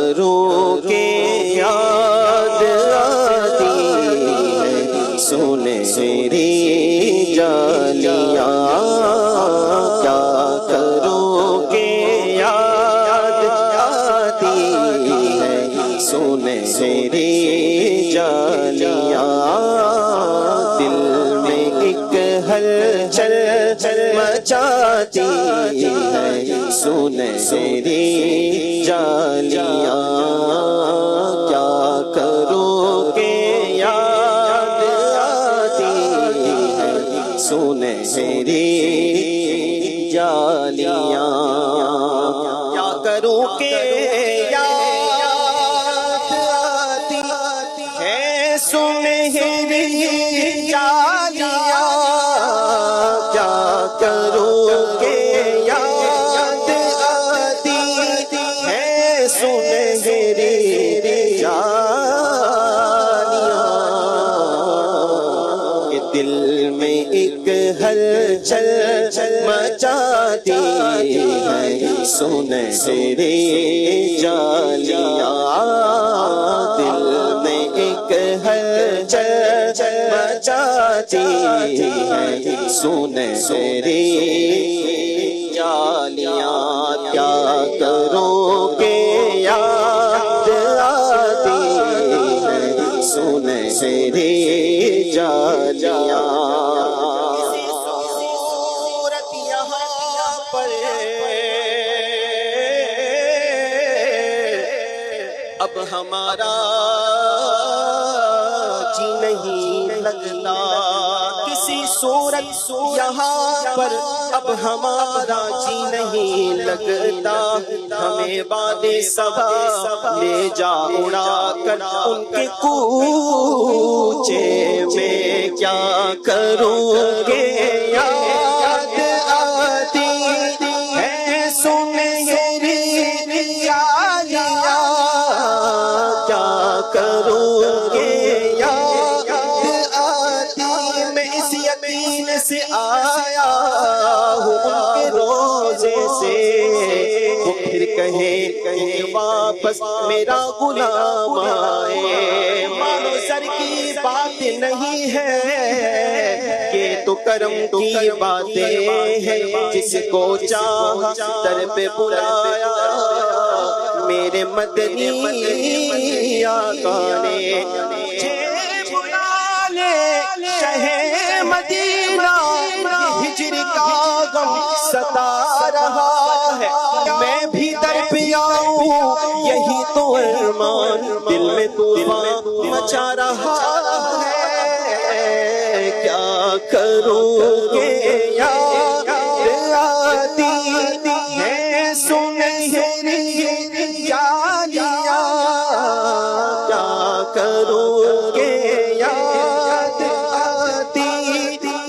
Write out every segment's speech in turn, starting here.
کروں کہ یاد آتی ہے سنہری جالیاں، کیا کروں کہ یاد آتی ہے سنہری جالیاں، دل میں ایک ہلچل مچاتی ہے سنہری جالیاں، کیا کروں کہ یاد آتی ہے سنہری جالیاں، کیا کروں کہ یاد آتی ہے سنہری جالیاں، کیا کروں کہ یاد آتی ہے سنہری جالیاں، کہ دل میں ایک ہلچل مچاتی ہے سنہری جالیاں، دل میں ایک ہلچل مچاتی ہے سنہری جالیاں، کیا کروں کہ یاد آتی ہے سنہری جالیاں، صورت یہاں پر اب ہمارا جی نہیں لگتا، کسی صورت یہاں پر اب ہمارا جی نہیں لگتا، ہمیں باد صبا لے جا اڑا کر ان کے کوچے میں، کیا کروں کہ یاد آتی ہے سنہری جالیاں، کیا کروں کہ یاد آتی، میں اس یقین سے آیا ہوں ان کے روزے سے، وہ پھر کہے واپس میرا غلام آئے، مانو سر کی بات نہیں ہے، یہ تو کرم کی باتیں ہیں، جس کو چاہا در پہ بلایا میرے مدنی آقا نے، مجھے بلا لے شہ مدینہ، ہجر کا غم ستا رہا ہے، میں بھی در پہ آؤں یہی تو ارمان، دل میں طوفان مچا رہا ہے، کیا کروں کہ یاد آتی ہے سنہری جالیاں، کیا کروں کہ یاد آتی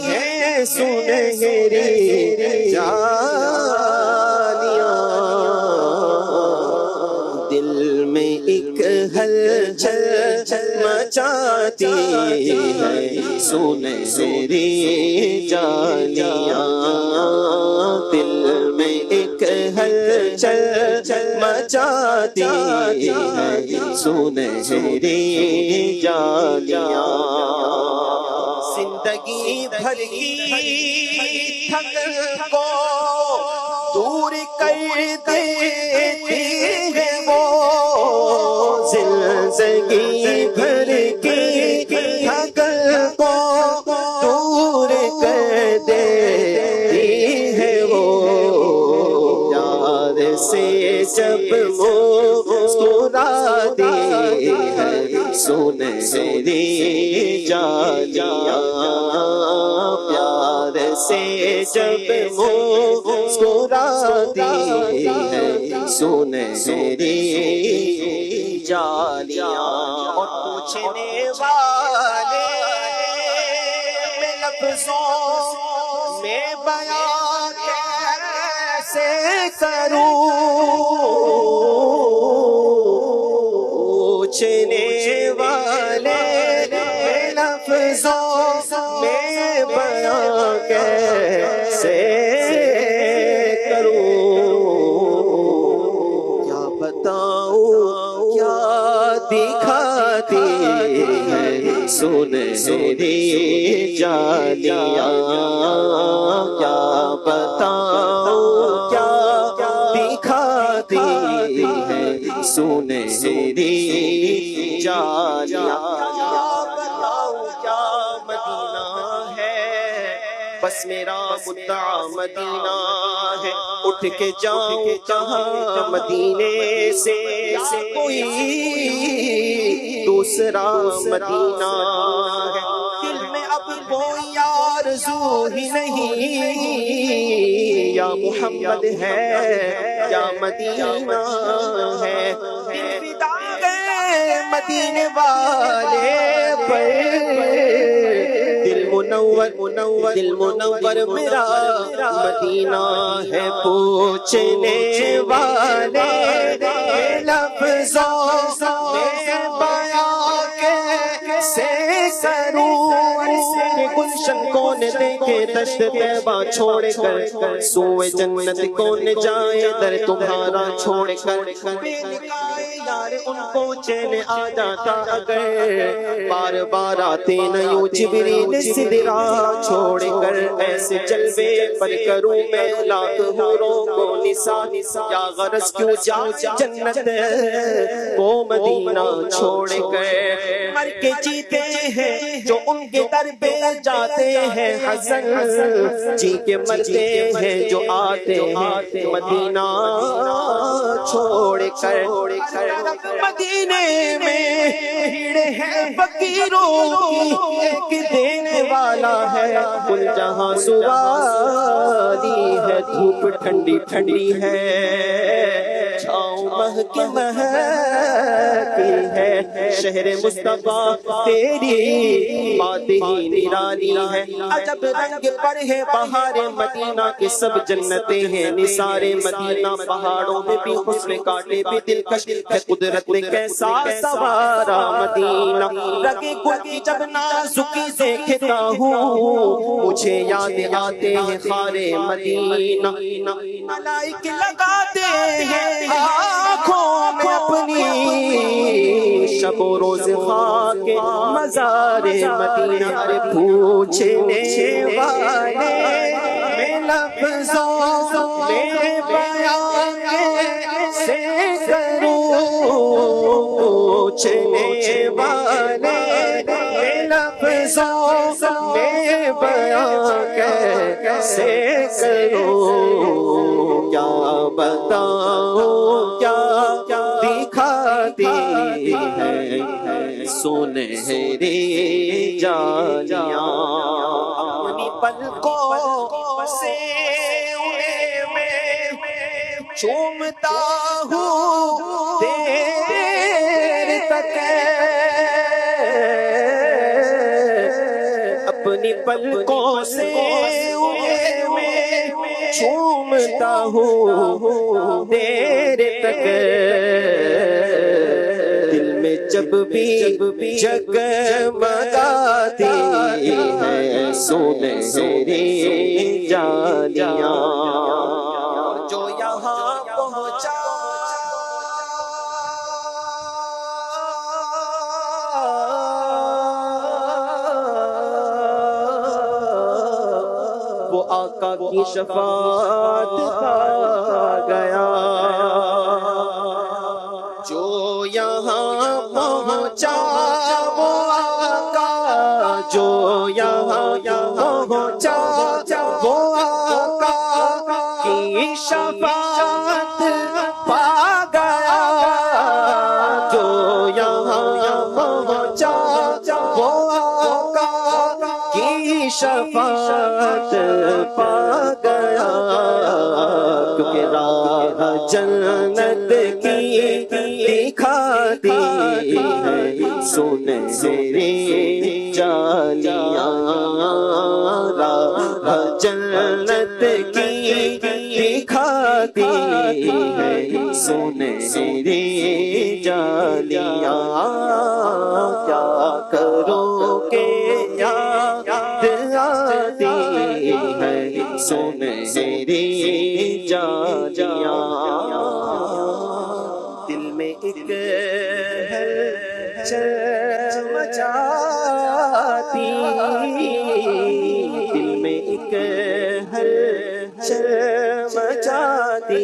ہے سنہری جالیاں، دل میں ایک ہلچل مچاتی ہے سنہری جالیاں، دل میں ایک ہلچل مچاتی ہے سنہری جالیاں، زندگی بھر کی تھکن کو دور کر دیتی ہے وہ، زندگی بھر کی تھکن کو دور کر دیتی ہے وہ، پیار سے جب مسکراتی ہے سنہری جالیاں، پیار سے جب مسکراتی ہے سنہری جالیاں، اور پوچھنے والے میں لفظوں میں بیان کیسے کروں، پوچھنے والے لفظوں میں بیان کیسے کروں، کیا بتا بتاؤں کیا دکھاتی ہے سنہری جالیاں، کیا بتاؤں کیا دکھاتی ہے سنہری جالیاں، کیا بتاؤں کیا مدینہ ہے، بس میرا مدعا مدینہ ہے، اٹھ کے جاؤں کہاں مدینے سے، کوئی دوسرا مدینہ ہے، دل میں اب کوئی آرزو ہی نہیں، یا محمد ہے یا مدینہ ہے، دل فدا گئے مدینے والے پر، دل منور میرا مدینہ ہے، پوچھنے والے لفظوں میں بیاں کیسے کروں، گلشن کون دیکھے دشت طیبہ چھوڑ کر، سوئے جنت کون جائے در تمہارا چھوڑ کر، بے نکائے یار ان کو چین آ جاتا اگر بار بار آتے نہ یوں جبریل سدرا چھوڑ کر، ایسے جلوے پر کروں میں لاکھ حوروں کو نثار، یا غرض کیوں جاؤں جنت کو مدینہ چھوڑ کر، مر کے جیتے ہیں جو ان کے در پہ جاتے ہیں حسن، جی کے مرتے ہیں جو آتے ہیں مدینہ چھوڑ کر، مدینے میں بھیڑ ہے فقیروں کی، ایک دینے والا ہے کل جہاں سواری ہے، دھوپ ٹھنڈی ٹھنڈی ہے، چھاؤں مہک مہکی ہے، شہر مصطفیٰ تیری بات ہی نرالی ہے، عجب رنگ پر ہے بہار مدینہ کے سب جنتیں ہیں نثار مدینہ، پہاڑوں میں بھی حسن کاٹے بھی دلکش ہے، قدرت نے کیسا سوارا مدینہ، رگے گل کی جب نازکی دیکھتا ہوں مجھے یاد آتے ہیں خار مدینہ، ملائک لگاتے ہیں آنکھوں میں اپنی، شب و روز خاک مزار مدینہ، پوچھنے والے میں لفظوں میں بیان کیسے کروں، پوچھنے والے میں لفظوں میں بیان کیسے کروں، کیا بتاؤں کیا دکھاتی ہے سنہری جالیاں، اپنی پلکوں سے میں چومتا ہوں دیر تک، اپنی پلکوں سے میں چومتا ہوں دیر تک، دل میں جب بھی جگمگاتی ہے سنہری جالیاں، جو یہاں پہنچا وہ آقا کی شفاعت پا گیا، جو یہاں پہنچا وہ آقا، جو یہاں پہنچا وہ آقا کی شفاعت پا گیا، جو یہاں پہنچا وہ آقا کی شفاعت پا گیا، کیونکہ راہ جنت کی دکھاتی ہے سنہری جالیاں، راہ جنت کی دکھاتی ہے سنہری جالیاں، کیا کروں کہ یاد آتی ہے سنہری جالیاں، دل میں ایک ہلچل مچاتی، دل میں ایک ہلچل مچاتی